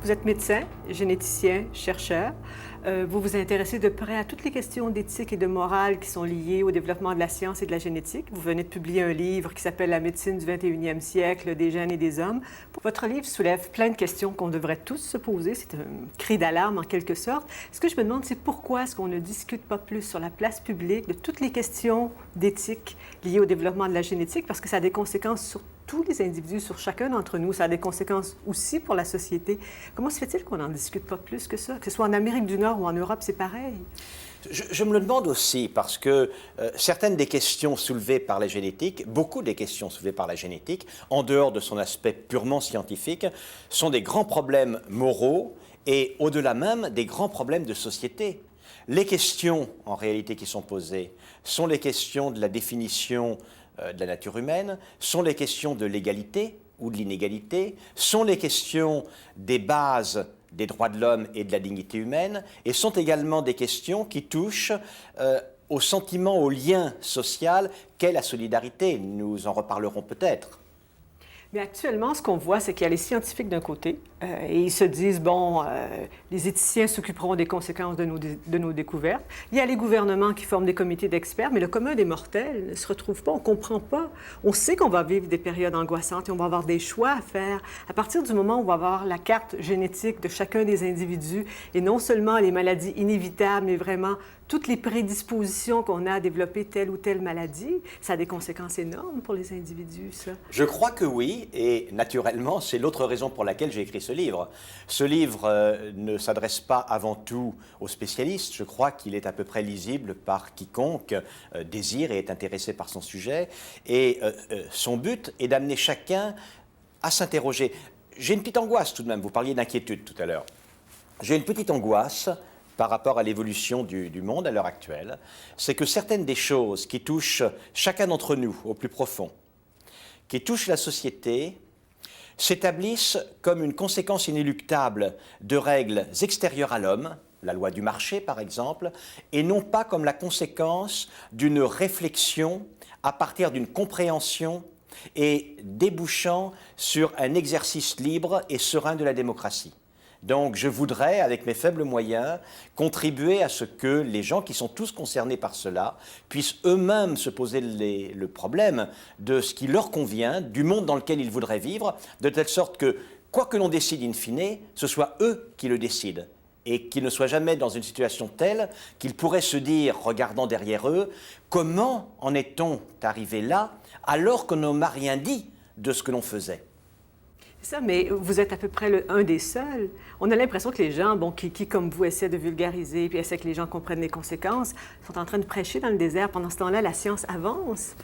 Vous êtes médecin, généticien, chercheur. Vous vous intéressez de près à toutes les questions d'éthique et de morale qui sont liées au développement de la science et de la génétique. Vous venez de publier un livre qui s'appelle « La médecine du 21e siècle, des gènes et des hommes ». Votre livre soulève plein de questions qu'on devrait tous se poser. C'est un cri d'alarme en quelque sorte. Ce que je me demande, c'est pourquoi est-ce qu'on ne discute pas plus sur la place publique de toutes les questions d'éthique liées au développement de la génétique, parce que ça a des conséquences sur tous les individus, sur chacun d'entre nous. Ça a des conséquences aussi pour la société. Comment se fait-il qu'on n'en discute pas plus que ça? Que ce soit en Amérique du Nord ou en Europe, c'est pareil. Je me le demande aussi parce que certaines des questions soulevées par la génétique, beaucoup des questions soulevées par la génétique, en dehors de son aspect purement scientifique, sont des grands problèmes moraux et au-delà même des grands problèmes de société. Les questions, en réalité, qui sont posées sont les questions de la définition de la nature humaine, sont les questions de l'égalité ou de l'inégalité, sont les questions des bases des droits de l'homme et de la dignité humaine, et sont également des questions qui touchent au sentiment, au lien social qu'est la solidarité. Nous en reparlerons peut-être. Mais actuellement, ce qu'on voit, c'est qu'il y a les scientifiques d'un côté et ils se disent, bon, les éthiciens s'occuperont des conséquences de nos découvertes. Il y a les gouvernements qui forment des comités d'experts, mais le commun des mortels ne se retrouve pas, on ne comprend pas. On sait qu'on va vivre des périodes angoissantes et on va avoir des choix à faire. À partir du moment où on va avoir la carte génétique de chacun des individus et non seulement les maladies inévitables, mais vraiment toutes les prédispositions qu'on a à développer telle ou telle maladie, ça a des conséquences énormes pour les individus, ça. Je crois que oui, et naturellement, c'est l'autre raison pour laquelle j'ai écrit ce livre. Ce livre ne s'adresse pas avant tout aux spécialistes. Je crois qu'il est à peu près lisible par quiconque désire et est intéressé par son sujet. Et son but est d'amener chacun à s'interroger. J'ai une petite angoisse tout de même. Vous parliez d'inquiétude tout à l'heure. J'ai une petite angoisse par rapport à l'évolution du monde à l'heure actuelle, c'est que certaines des choses qui touchent chacun d'entre nous au plus profond, qui touchent la société, s'établissent comme une conséquence inéluctable de règles extérieures à l'homme, la loi du marché par exemple, et non pas comme la conséquence d'une réflexion à partir d'une compréhension et débouchant sur un exercice libre et serein de la démocratie. Donc je voudrais, avec mes faibles moyens, contribuer à ce que les gens qui sont tous concernés par cela puissent eux-mêmes se poser le problème de ce qui leur convient, du monde dans lequel ils voudraient vivre, de telle sorte que, quoi que l'on décide in fine, ce soit eux qui le décident. Et qu'ils ne soient jamais dans une situation telle qu'ils pourraient se dire, regardant derrière eux, comment en est-on arrivé là alors qu'on n'a rien dit de ce que l'on faisait ? Ça, mais vous êtes à peu près un des seuls. On a l'impression que les gens, bon, qui, comme vous, essaient de vulgariser, puis essaient que les gens comprennent les conséquences, sont en train de prêcher dans le désert. Pendant ce temps-là, la science avance.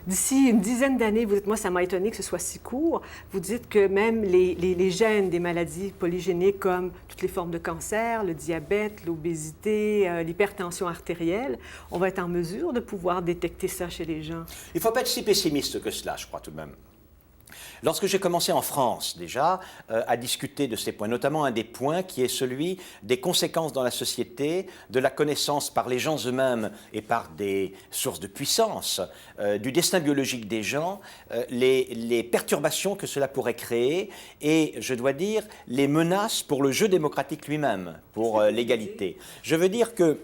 D'ici une dizaine d'années, vous dites, moi, ça m'a étonné que ce soit si court, vous dites que même les gènes des maladies polygéniques comme toutes les formes de cancer, le diabète, l'obésité, l'hypertension artérielle, on va être en mesure de pouvoir détecter ça chez les gens. Il ne faut pas être si pessimiste que cela, je crois tout de même. Lorsque j'ai commencé en France, déjà, à discuter de ces points, notamment un des points qui est celui des conséquences dans la société, de la connaissance par les gens eux-mêmes et par des sources de puissance, du destin biologique des gens, les perturbations que cela pourrait créer et, je dois dire, les menaces pour le jeu démocratique lui-même, pour l'égalité. Je veux dire que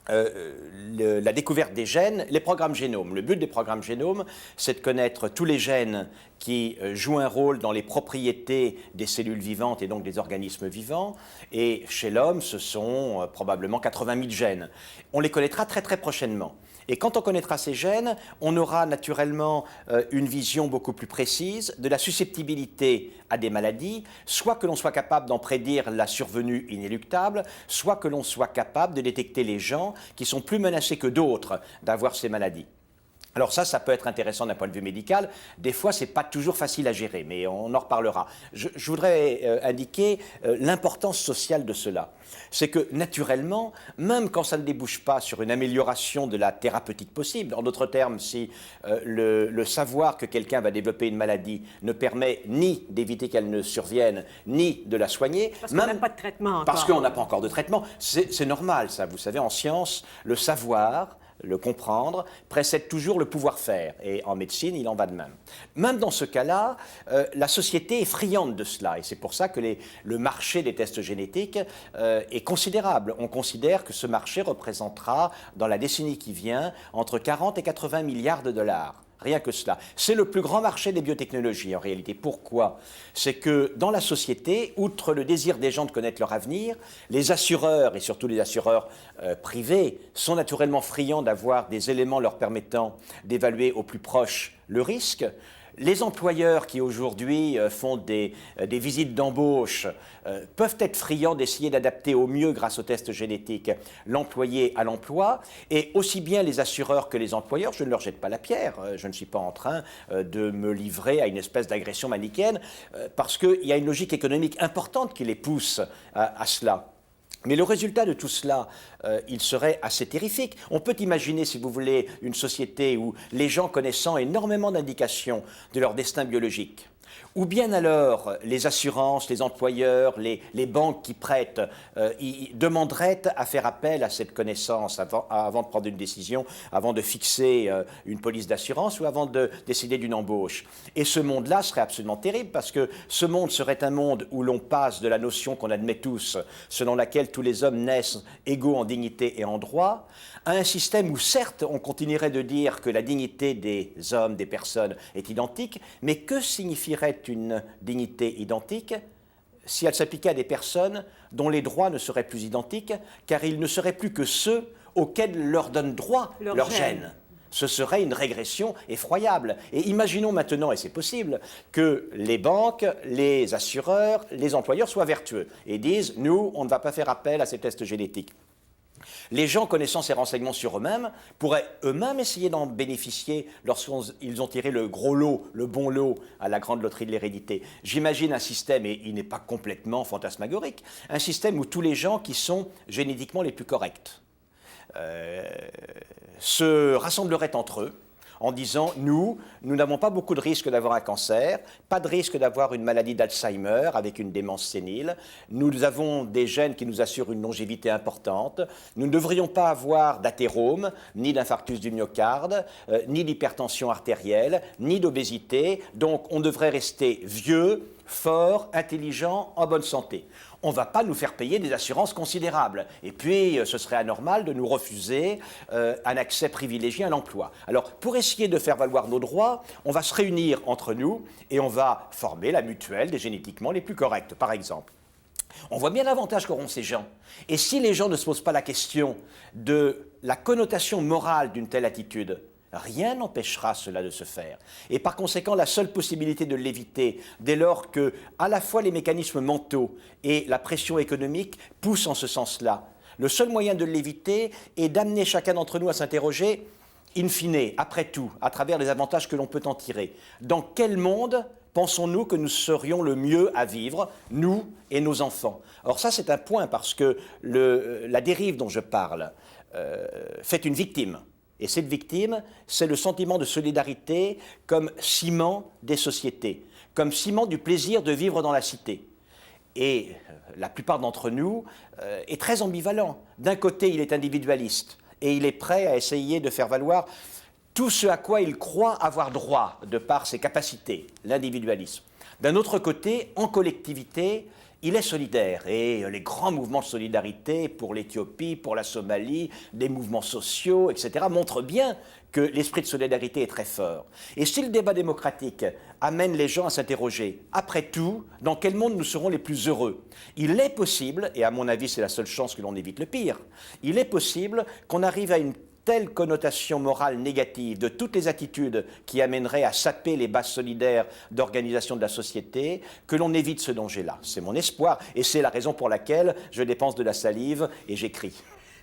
la découverte des gènes, les programmes génomes. Le but des programmes génomes, c'est de connaître tous les gènes qui jouent un rôle dans les propriétés des cellules vivantes et donc des organismes vivants. Et chez l'homme, ce sont probablement 80 000 gènes. On les connaîtra très très prochainement. Et quand on connaîtra ces gènes, on aura naturellement une vision beaucoup plus précise de la susceptibilité à des maladies, soit que l'on soit capable d'en prédire la survenue inéluctable, soit que l'on soit capable de détecter les gens qui sont plus menacés que d'autres d'avoir ces maladies. Alors ça peut être intéressant d'un point de vue médical. Des fois, ce n'est pas toujours facile à gérer, mais on en reparlera. Je voudrais indiquer l'importance sociale de cela. C'est que, naturellement, même quand ça ne débouche pas sur une amélioration de la thérapeutique possible, en d'autres termes, si le savoir que quelqu'un va développer une maladie ne permet ni d'éviter qu'elle ne survienne, ni de la soigner... Parce qu'on n'a pas de traitement encore. Parce qu'on n'a pas encore de traitement. C'est normal, ça. Vous savez, en science, le savoir le comprendre, précède toujours le pouvoir-faire. Et en médecine, il en va de même. Même dans ce cas-là, la société est friande de cela. Et c'est pour ça que le marché des tests génétiques est considérable. On considère que ce marché représentera, dans la décennie qui vient, entre 40 et 80 milliards de dollars. Rien que cela. C'est le plus grand marché des biotechnologies en réalité. Pourquoi? C'est que dans la société, outre le désir des gens de connaître leur avenir, les assureurs, et surtout les assureurs privés, sont naturellement friands d'avoir des éléments leur permettant d'évaluer au plus proche le risque. Les employeurs qui aujourd'hui font des visites d'embauche peuvent être friands d'essayer d'adapter au mieux, grâce aux tests génétiques, l'employé à l'emploi. Et aussi bien les assureurs que les employeurs, je ne leur jette pas la pierre. Je ne suis pas en train de me livrer à une espèce d'agression manichéenne parce qu'il y a une logique économique importante qui les pousse à cela. Mais le résultat de tout cela, il serait assez terrifique. On peut imaginer, si vous voulez, une société où les gens connaissant énormément d'indications de leur destin biologique, ou bien alors les assurances, les employeurs, les banques qui prêtent, ils demanderaient à faire appel à cette connaissance avant de prendre une décision, avant de fixer une police d'assurance ou avant de décider d'une embauche. Et ce monde-là serait absolument terrible parce que ce monde serait un monde où l'on passe de la notion qu'on admet tous, selon laquelle tous les hommes naissent égaux en dignité et en droit, à un système où certes on continuerait de dire que la dignité des hommes, des personnes est identique, mais que signifierait une dignité identique si elle s'appliquait à des personnes dont les droits ne seraient plus identiques, car ils ne seraient plus que ceux auxquels leur donne droit leur gène. Ce serait une régression effroyable. Et imaginons maintenant, et c'est possible, que les banques, les assureurs, les employeurs soient vertueux et disent « nous, on ne va pas faire appel à ces tests génétiques ». Les gens connaissant ces renseignements sur eux-mêmes pourraient eux-mêmes essayer d'en bénéficier lorsqu'ils ont tiré le gros lot, le bon lot à la grande loterie de l'hérédité. J'imagine un système, et il n'est pas complètement fantasmagorique, un système où tous les gens qui sont génétiquement les plus corrects se rassembleraient entre eux en disant « nous n'avons pas beaucoup de risque d'avoir un cancer, pas de risque d'avoir une maladie d'Alzheimer avec une démence sénile, nous avons des gènes qui nous assurent une longévité importante, nous ne devrions pas avoir d'athérome, ni d'infarctus du myocarde, ni d'hypertension artérielle, ni d'obésité, donc on devrait rester vieux, fort, intelligent, en bonne santé. On ne va pas nous faire payer des assurances considérables. Et puis, ce serait anormal de nous refuser un accès privilégié à l'emploi. Alors, pour essayer de faire valoir nos droits, on va se réunir entre nous et on va former la mutuelle des génétiquement les plus corrects, par exemple. On voit bien l'avantage qu'auront ces gens. Et si les gens ne se posent pas la question de la connotation morale d'une telle attitude, rien n'empêchera cela de se faire. Et par conséquent, la seule possibilité de l'éviter, dès lors que à la fois les mécanismes mentaux et la pression économique poussent en ce sens-là, le seul moyen de l'éviter est d'amener chacun d'entre nous à s'interroger, in fine, après tout, à travers les avantages que l'on peut en tirer. Dans quel monde pensons-nous que nous serions le mieux à vivre, nous et nos enfants? Or ça, c'est un point, parce que la dérive dont je parle fait une victime. Et cette victime, c'est le sentiment de solidarité comme ciment des sociétés, comme ciment du plaisir de vivre dans la cité. Et la plupart d'entre nous est très ambivalent. D'un côté, il est individualiste et il est prêt à essayer de faire valoir tout ce à quoi il croit avoir droit de par ses capacités, l'individualisme. D'un autre côté, en collectivité, il est solidaire et les grands mouvements de solidarité pour l'Éthiopie, pour la Somalie, des mouvements sociaux, etc. montrent bien que l'esprit de solidarité est très fort. Et si le débat démocratique amène les gens à s'interroger, après tout, dans quel monde nous serons les plus heureux? Il est possible, et à mon avis c'est la seule chance que l'on évite le pire, il est possible qu'on arrive à une telle connotation morale négative de toutes les attitudes qui amèneraient à saper les bases solidaires d'organisation de la société, que l'on évite ce danger-là. C'est mon espoir et c'est la raison pour laquelle je dépense de la salive et j'écris.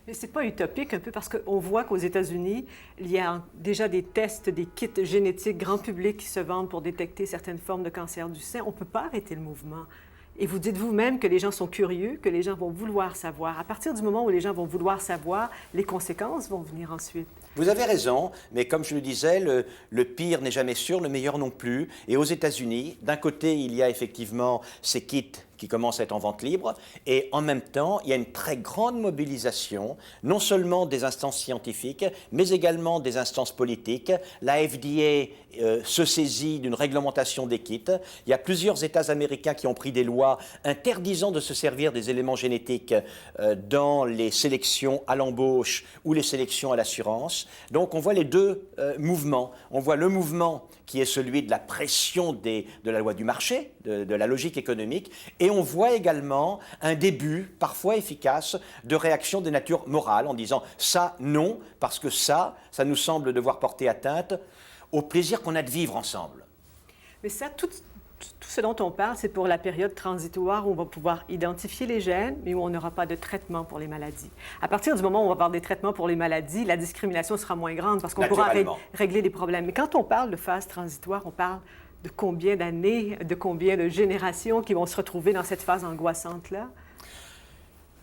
Mais ce n'est pas utopique un peu parce qu'on voit qu'aux États-Unis, il y a déjà des tests, des kits génétiques grand public qui se vendent pour détecter certaines formes de cancer du sein. On ne peut pas arrêter le mouvement. Et vous dites vous-même que les gens sont curieux, que les gens vont vouloir savoir. À partir du moment où les gens vont vouloir savoir, les conséquences vont venir ensuite. Vous avez raison, mais comme je le disais, le pire n'est jamais sûr, le meilleur non plus. Et aux États-Unis, d'un côté, il y a effectivement ces kits qui commence à être en vente libre. Et en même temps, il y a une très grande mobilisation, non seulement des instances scientifiques, mais également des instances politiques. La FDA se saisit d'une réglementation des kits. Il y a plusieurs États américains qui ont pris des lois interdisant de se servir des éléments génétiques dans les sélections à l'embauche ou les sélections à l'assurance. Donc on voit les deux mouvements. On voit le mouvement qui est celui de la pression de la loi du marché, de la logique économique, et on voit également un début, parfois efficace, de réaction de nature morale en disant « ça, non, parce que ça nous semble devoir porter atteinte au plaisir qu'on a de vivre ensemble ». Mais ça, tout ce dont on parle, c'est pour la période transitoire où on va pouvoir identifier les gènes, mais où on n'aura pas de traitement pour les maladies. À partir du moment où on va avoir des traitements pour les maladies, la discrimination sera moins grande parce qu'on pourra régler les problèmes. Mais quand on parle de phase transitoire, on parle de combien d'années, de combien de générations qui vont se retrouver dans cette phase angoissante-là?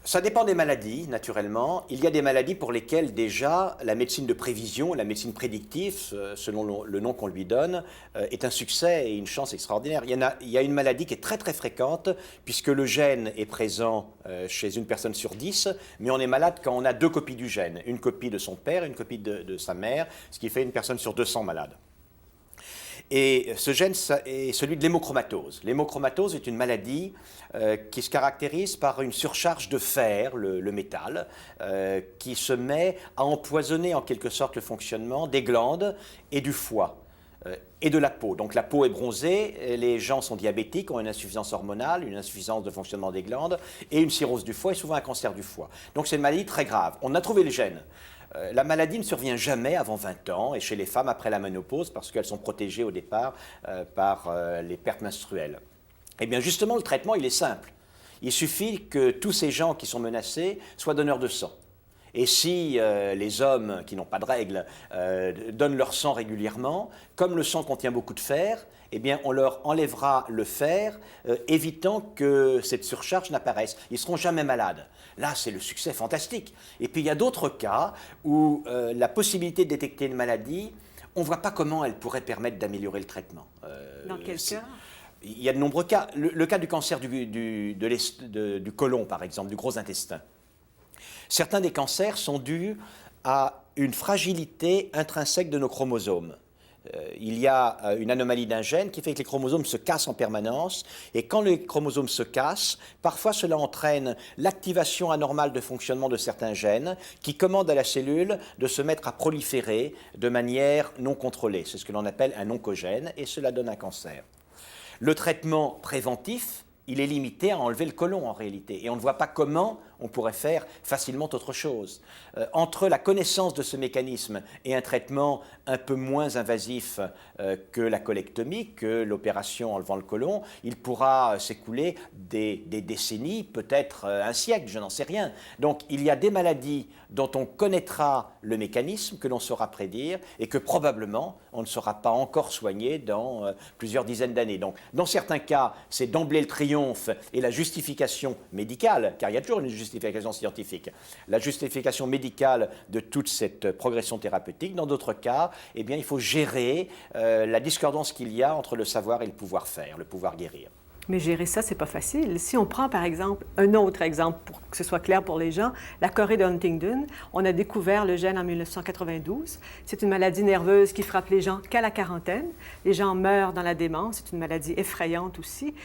Ça dépend des maladies, naturellement. Il y a des maladies pour lesquelles déjà la médecine de prévision, la médecine prédictive, selon le nom qu'on lui donne, est un succès et une chance extraordinaire. Il y a une maladie qui est très très fréquente puisque le gène est présent chez une personne sur 10, mais on est malade quand on a 2 copies du gène, une copie de son père et une copie de sa mère, ce qui fait une personne sur 200 malades. Et ce gène est celui de l'hémochromatose. L'hémochromatose est une maladie qui se caractérise par une surcharge de fer, le métal, qui se met à empoisonner en quelque sorte le fonctionnement des glandes et du foie et de la peau. Donc la peau est bronzée, les gens sont diabétiques, ont une insuffisance hormonale, une insuffisance de fonctionnement des glandes et une cirrhose du foie et souvent un cancer du foie. Donc c'est une maladie très grave. On a trouvé le gène. La maladie ne survient jamais avant 20 ans et chez les femmes après la ménopause parce qu'elles sont protégées au départ par les pertes menstruelles. Eh bien justement, le traitement, il est simple. Il suffit que tous ces gens qui sont menacés soient donneurs de sang. Et si les hommes qui n'ont pas de règles donnent leur sang régulièrement, comme le sang contient beaucoup de fer, eh bien, on leur enlèvera le fer, évitant que cette surcharge n'apparaisse. Ils ne seront jamais malades. Là, c'est le succès fantastique. Et puis, il y a d'autres cas où la possibilité de détecter une maladie, on ne voit pas comment elle pourrait permettre d'améliorer le traitement. Dans quel cas? Il y a de nombreux cas. Le cas du cancer du côlon, par exemple, du gros intestin. Certains des cancers sont dus à une fragilité intrinsèque de nos chromosomes. Il y a une anomalie d'un gène qui fait que les chromosomes se cassent en permanence. Et quand les chromosomes se cassent, parfois cela entraîne l'activation anormale de fonctionnement de certains gènes qui commandent à la cellule de se mettre à proliférer de manière non contrôlée. C'est ce que l'on appelle un oncogène et cela donne un cancer. Le traitement préventif, il est limité à enlever le côlon en réalité. Et on ne voit pas comment on pourrait faire facilement autre chose. Entre la connaissance de ce mécanisme et un traitement un peu moins invasif que la colectomie, que l'opération enlevant le côlon, il pourra s'écouler des décennies, peut-être un siècle, je n'en sais rien. Donc il y a des maladies dont on connaîtra le mécanisme, que l'on saura prédire, et que probablement on ne saura pas encore soigner dans plusieurs dizaines d'années. Donc dans certains cas, c'est d'emblée le triomphe et la justification médicale, car il y a toujours une justification scientifique, la justification médicale de toute cette progression thérapeutique. Dans d'autres cas, eh bien, il faut gérer la discordance qu'il y a entre le savoir et le pouvoir faire, le pouvoir guérir. Mais gérer ça, c'est pas facile. Si on prend, par exemple, un autre exemple, pour que ce soit clair pour les gens, la chorée de Huntington, on a découvert le gène en 1992. C'est une maladie nerveuse qui frappe les gens qu'à la quarantaine. Les gens meurent dans la démence. C'est une maladie effrayante aussi.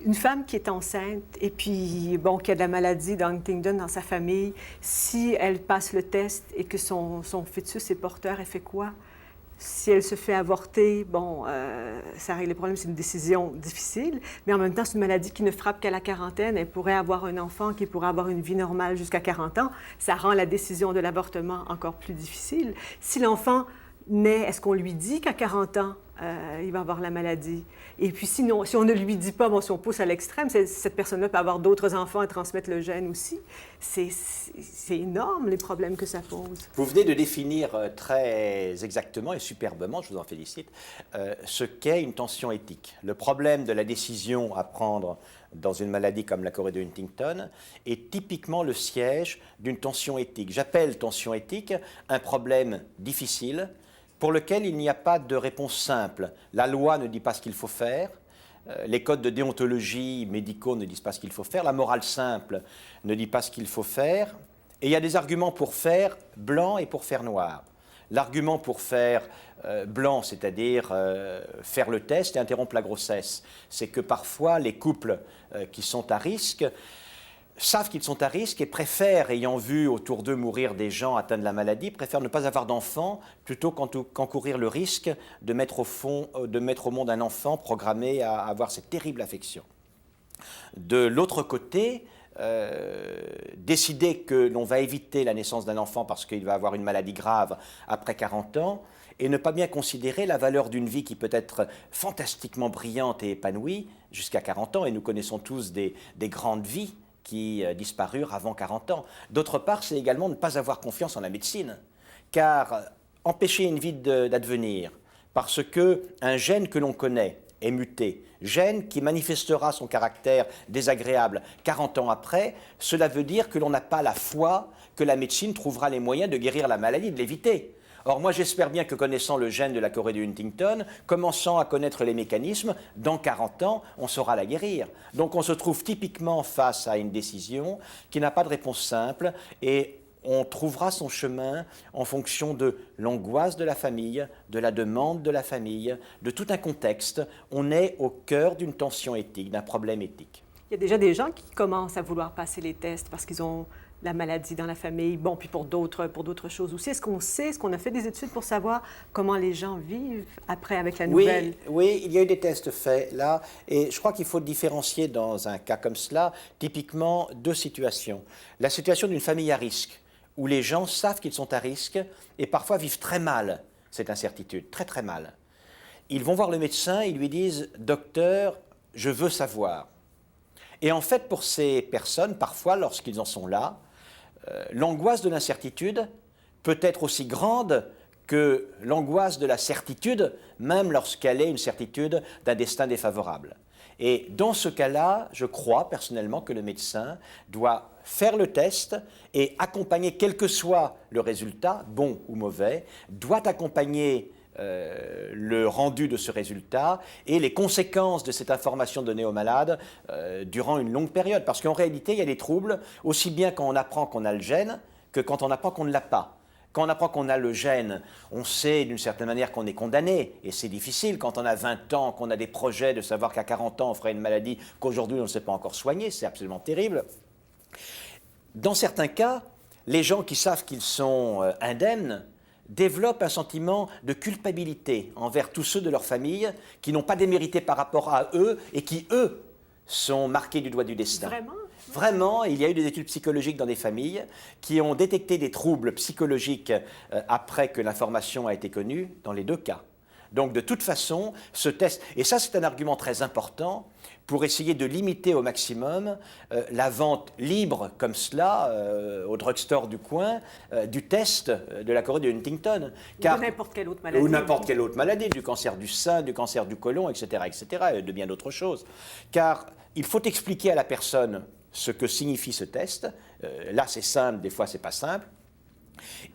Une femme qui est enceinte et puis, bon, qui a de la maladie d'Huntington dans sa famille, si elle passe le test et que son fœtus est porteur, elle fait quoi? Si elle se fait avorter, bon, ça règle les problèmes, c'est une décision difficile, mais en même temps, c'est une maladie qui ne frappe qu'à la quarantaine. Elle pourrait avoir un enfant qui pourrait avoir une vie normale jusqu'à 40 ans. Ça rend la décision de l'avortement encore plus difficile. Si l'enfant naît, est-ce qu'on lui dit qu'à 40 ans, il va avoir la maladie? Et puis sinon, si on ne lui dit pas, bon, si on pousse à l'extrême, cette personne-là peut avoir d'autres enfants et transmettre le gène aussi. C'est énorme, les problèmes que ça pose. Vous venez de définir très exactement et superbement, je vous en félicite, ce qu'est une tension éthique. Le problème de la décision à prendre dans une maladie comme la chorée de Huntington est typiquement le siège d'une tension éthique. J'appelle tension éthique un problème difficile, pour lequel il n'y a pas de réponse simple. La loi ne dit pas ce qu'il faut faire, Les codes de déontologie médicaux ne disent pas ce qu'il faut faire. La morale simple ne dit pas ce qu'il faut faire. Et il y a des arguments pour faire blanc et pour faire noir. L'argument pour faire blanc, c'est-à-dire faire le test et interrompre la grossesse, c'est que parfois les couples qui sont à risque savent qu'ils sont à risque et préfèrent, ayant vu autour d'eux mourir des gens atteints de la maladie, préfèrent ne pas avoir d'enfants plutôt qu'encourir le risque de mettre au monde un enfant programmé à avoir cette terrible affection. De l'autre côté, décider que l'on va éviter la naissance d'un enfant parce qu'il va avoir une maladie grave après 40 ans et ne pas bien considérer la valeur d'une vie qui peut être fantastiquement brillante et épanouie jusqu'à 40 ans, et nous connaissons tous des grandes vies qui disparurent avant 40 ans. D'autre part, c'est également ne pas avoir confiance en la médecine, car empêcher une vie d'advenir parce qu'un gène que l'on connaît est muté, gène qui manifestera son caractère désagréable 40 ans après, cela veut dire que l'on n'a pas la foi que la médecine trouvera les moyens de guérir la maladie, de l'éviter. Or, moi, j'espère bien que connaissant le gène de la chorée de Huntington, commençant à connaître les mécanismes, dans 40 ans, on saura la guérir. Donc, on se trouve typiquement face à une décision qui n'a pas de réponse simple et on trouvera son chemin en fonction de l'angoisse de la famille, de la demande de la famille, de tout un contexte. On est au cœur d'une tension éthique, d'un problème éthique. Il y a déjà des gens qui commencent à vouloir passer les tests parce qu'ils ont la maladie dans la famille, bon, puis pour d'autres choses aussi. Est-ce qu'on a fait des études pour savoir comment les gens vivent après avec la nouvelle? Oui, il y a eu des tests faits là, et je crois qu'il faut différencier dans un cas comme cela, typiquement deux situations. La situation d'une famille à risque, où les gens savent qu'ils sont à risque et parfois vivent très mal cette incertitude, très très mal. Ils vont voir le médecin, ils lui disent « Docteur, je veux savoir ». Et en fait, pour ces personnes, parfois, lorsqu'ils en sont là, l'angoisse de l'incertitude peut être aussi grande que l'angoisse de la certitude, même lorsqu'elle est une certitude d'un destin défavorable. Et dans ce cas-là, je crois personnellement que le médecin doit faire le test et accompagner, quel que soit le résultat, bon ou mauvais, doit accompagner le rendu de ce résultat et les conséquences de cette information donnée au malade durant une longue période. Parce qu'en réalité, il y a des troubles, aussi bien quand on apprend qu'on a le gène que quand on apprend qu'on ne l'a pas. Quand on apprend qu'on a le gène, on sait d'une certaine manière qu'on est condamné, et c'est difficile quand on a 20 ans, qu'on a des projets de savoir qu'à 40 ans on ferait une maladie qu'aujourd'hui on ne sait pas encore soigner, c'est absolument terrible. Dans certains cas, les gens qui savent qu'ils sont indemnes développent un sentiment de culpabilité envers tous ceux de leur famille qui n'ont pas démérité par rapport à eux et qui, eux, sont marqués du doigt du destin. Vraiment? Vraiment, il y a eu des études psychologiques dans des familles qui ont détecté des troubles psychologiques après que l'information a été connue, dans les deux cas. Donc, de toute façon, ce test, et ça c'est un argument très important, pour essayer de limiter au maximum la vente libre comme cela, au drugstore du coin, du test de la chorée de Huntington. Car, ou n'importe quelle autre maladie. Ou n'importe quelle autre maladie, du cancer du sein, du cancer du côlon, etc., et de bien d'autres choses. Car il faut expliquer à la personne ce que signifie ce test. Là, c'est simple, des fois, c'est pas simple.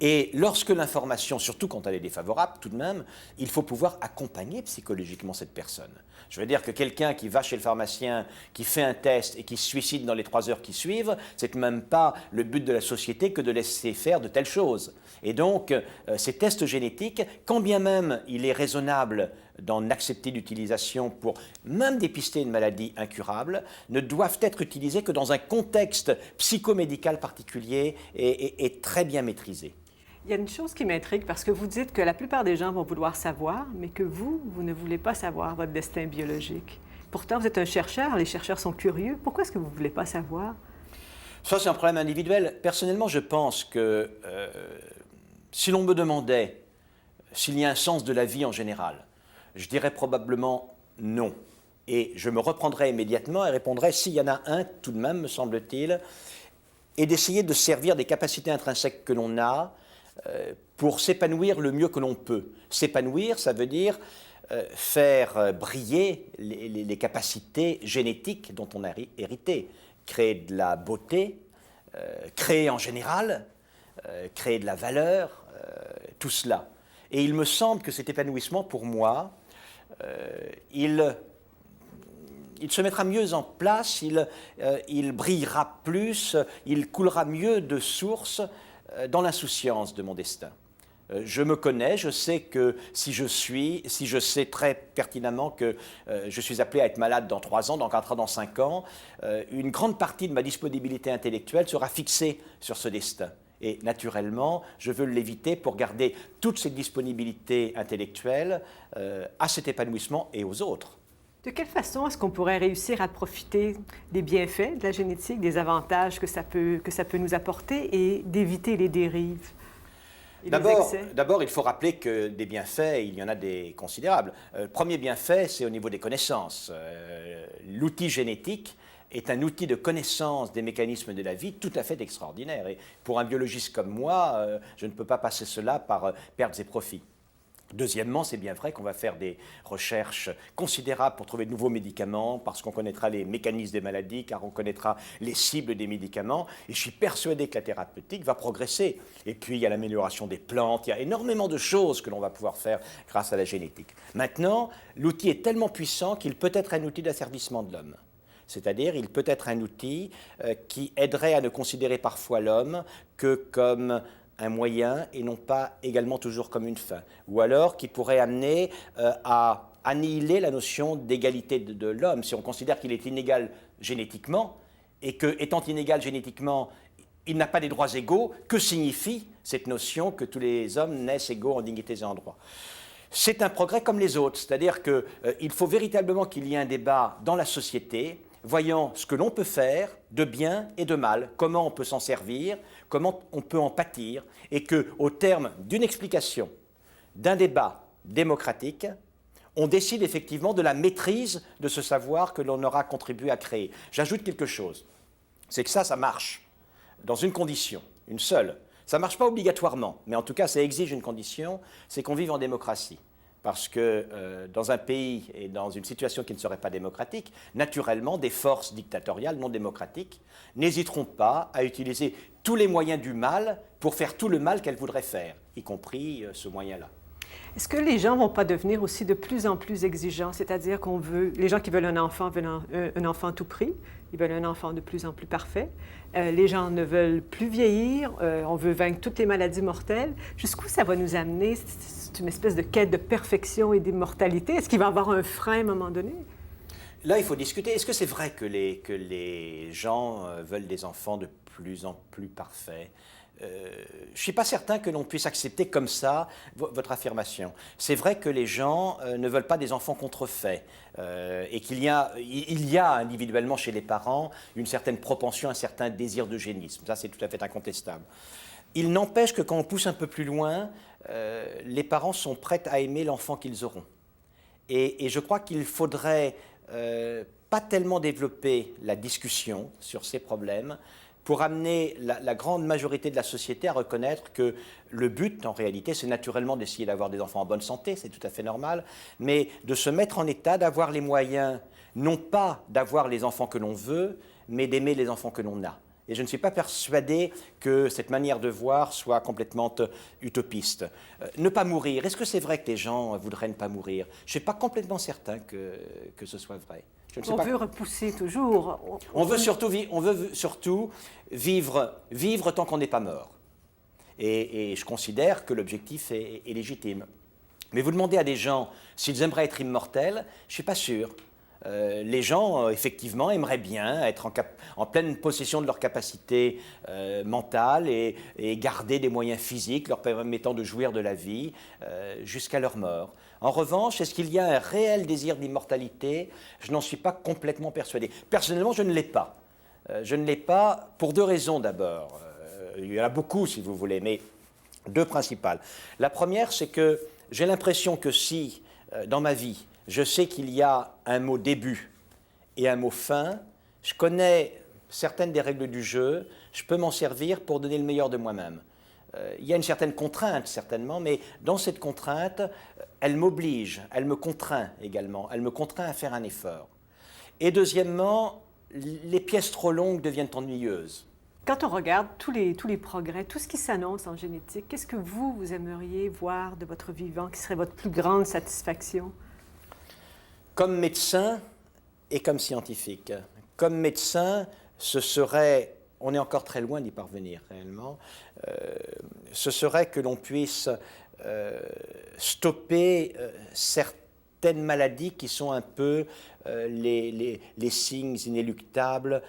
Et lorsque l'information, surtout quand elle est défavorable, tout de même, il faut pouvoir accompagner psychologiquement cette personne. Je veux dire que quelqu'un qui va chez le pharmacien, qui fait un test et qui se suicide dans les 3 heures qui suivent, c'est même pas le but de la société que de laisser faire de telles choses. Et donc, ces tests génétiques, quand bien même il est raisonnable d'en accepter l'utilisation pour même dépister une maladie incurable, ne doivent être utilisés que dans un contexte psychomédical particulier et très bien maîtrisé. Il y a une chose qui m'intrigue parce que vous dites que la plupart des gens vont vouloir savoir, mais que vous ne voulez pas savoir votre destin biologique. Pourtant, vous êtes un chercheur, les chercheurs sont curieux. Pourquoi est-ce que vous ne voulez pas savoir? Ça, c'est un problème individuel. Personnellement, je pense que si l'on me demandait s'il y a un sens de la vie en général, je dirais probablement non. Et je me reprendrais immédiatement et répondrais s'il y en a un, tout de même, me semble-t-il, et d'essayer de servir des capacités intrinsèques que l'on a pour s'épanouir le mieux que l'on peut. S'épanouir, ça veut dire faire briller les capacités génétiques dont on a hérité. Créer de la beauté, créer en général, créer de la valeur, tout cela. Et il me semble que cet épanouissement, pour moi, il il se mettra mieux en place, il brillera plus, il coulera mieux de source dans l'insouciance de mon destin. Je me connais, je sais que si je sais très pertinemment que je suis appelé à être malade dans 3 ans, dans 4 ans, dans 5 ans, une grande partie de ma disponibilité intellectuelle sera fixée sur ce destin. Et naturellement, je veux l'éviter pour garder toute cette disponibilité intellectuelle à cet épanouissement et aux autres. De quelle façon est-ce qu'on pourrait réussir à profiter des bienfaits de la génétique, des avantages que ça peut nous apporter et d'éviter les dérives et les excès? D'abord, il faut rappeler que des bienfaits, il y en a des considérables. Le premier bienfait, c'est au niveau des connaissances. L'outil génétique est un outil de connaissance des mécanismes de la vie tout à fait extraordinaire. Et pour un biologiste comme moi, je ne peux pas passer cela par pertes et profits. Deuxièmement, c'est bien vrai qu'on va faire des recherches considérables pour trouver de nouveaux médicaments, parce qu'on connaîtra les mécanismes des maladies, car on connaîtra les cibles des médicaments. Et je suis persuadé que la thérapeutique va progresser. Et puis, il y a l'amélioration des plantes, il y a énormément de choses que l'on va pouvoir faire grâce à la génétique. Maintenant, l'outil est tellement puissant qu'il peut être un outil d'asservissement de l'homme. C'est-à-dire, il peut être un outil qui aiderait à ne considérer parfois l'homme que comme un moyen et non pas également toujours comme une fin. Ou alors qui pourrait amener à annihiler la notion d'égalité de l'homme. Si on considère qu'il est inégal génétiquement et que, étant inégal génétiquement, il n'a pas des droits égaux, que signifie cette notion que tous les hommes naissent égaux en dignité et en droit? C'est un progrès comme les autres, c'est-à-dire qu'il faut véritablement qu'il y ait un débat dans la société voyant ce que l'on peut faire de bien et de mal, comment on peut s'en servir, comment on peut en pâtir, et qu'au terme d'une explication, d'un débat démocratique, on décide effectivement de la maîtrise de ce savoir que l'on aura contribué à créer. J'ajoute quelque chose, c'est que ça marche dans une condition, une seule. Ça ne marche pas obligatoirement, mais en tout cas ça exige une condition, c'est qu'on vive en démocratie. Parce que dans un pays et dans une situation qui ne serait pas démocratique, naturellement, des forces dictatoriales non démocratiques n'hésiteront pas à utiliser tous les moyens du mal pour faire tout le mal qu'elles voudraient faire, y compris ce moyen-là. Est-ce que les gens ne vont pas devenir aussi de plus en plus exigeants? C'est-à-dire qu'on veut, les gens qui veulent un enfant veulent un enfant à tout prix, ils veulent un enfant de plus en plus parfait. Les gens ne veulent plus vieillir, on veut vaincre toutes les maladies mortelles. Jusqu'où ça va nous amener? C'est une espèce de quête de perfection et d'immortalité. Est-ce qu'il va y avoir un frein à un moment donné? Là, il faut discuter. Est-ce que c'est vrai que les gens veulent des enfants de plus en plus parfaits? Je ne suis pas certain que l'on puisse accepter comme ça votre affirmation. C'est vrai que les gens ne veulent pas des enfants contrefaits et qu'il y a individuellement chez les parents une certaine propension, un certain désir d'eugénisme. Ça, c'est tout à fait incontestable. Il n'empêche que quand on pousse un peu plus loin, les parents sont prêts à aimer l'enfant qu'ils auront. Et je crois qu'il faudrait pas tellement développer la discussion sur ces problèmes pour amener la grande majorité de la société à reconnaître que le but, en réalité, c'est naturellement d'essayer d'avoir des enfants en bonne santé, c'est tout à fait normal, mais de se mettre en état d'avoir les moyens, non pas d'avoir les enfants que l'on veut, mais d'aimer les enfants que l'on a. Et je ne suis pas persuadé que cette manière de voir soit complètement utopiste. Ne pas mourir, est-ce que c'est vrai que les gens voudraient ne pas mourir? Je ne suis pas complètement certain que ce soit vrai. On veut repousser toujours. On veut surtout vivre tant qu'on n'est pas mort. Et je considère que l'objectif est légitime. Mais vous demandez à des gens s'ils aimeraient être immortels, je ne suis pas sûr. Les gens, effectivement, aimeraient bien être en pleine possession de leurs capacités mentales et garder des moyens physiques leur permettant de jouir de la vie jusqu'à leur mort. En revanche, est-ce qu'il y a un réel désir d'immortalité? Je n'en suis pas complètement persuadé. Personnellement, je ne l'ai pas. Je ne l'ai pas pour 2 raisons d'abord. Il y en a beaucoup, si vous voulez, mais 2 principales. La première, c'est que j'ai l'impression que si, dans ma vie, je sais qu'il y a un mot début et un mot fin, je connais certaines des règles du jeu, je peux m'en servir pour donner le meilleur de moi-même. Il y a une certaine contrainte, certainement, mais dans cette contrainte, elle m'oblige, elle me contraint également, elle me contraint à faire un effort. Et deuxièmement, les pièces trop longues deviennent ennuyeuses. Quand on regarde tous les progrès, tout ce qui s'annonce en génétique, qu'est-ce que vous aimeriez voir de votre vivant, qui serait votre plus grande satisfaction? Comme médecin et comme scientifique. Comme médecin, ce serait, on est encore très loin d'y parvenir réellement, ce serait que l'on puisse stopper certaines maladies qui sont un peu les signes inéluctables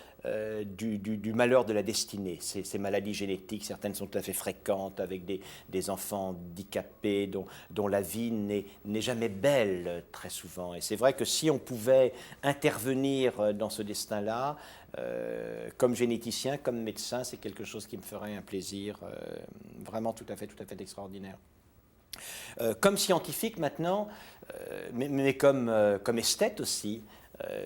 du malheur de la destinée. Ces maladies génétiques, certaines sont tout à fait fréquentes avec des enfants handicapés dont la vie n'est jamais belle très souvent. Et c'est vrai que si on pouvait intervenir dans ce destin-là, comme généticien, comme médecin, c'est quelque chose qui me ferait un plaisir vraiment tout à fait extraordinaire. Comme scientifique maintenant, mais comme esthète aussi,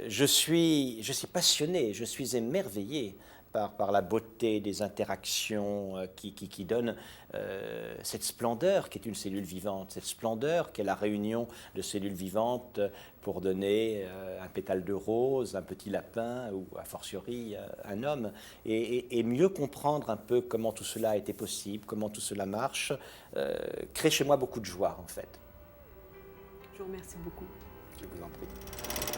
je suis passionné, je suis émerveillé par la beauté des interactions qui donnent cette splendeur qui est une cellule vivante, cette splendeur qui est la réunion de cellules vivantes pour donner un pétale de rose, un petit lapin ou a fortiori un homme, et mieux comprendre un peu comment tout cela a été possible, comment tout cela marche, crée chez moi beaucoup de joie en fait. Je vous remercie beaucoup. Je vous en prie.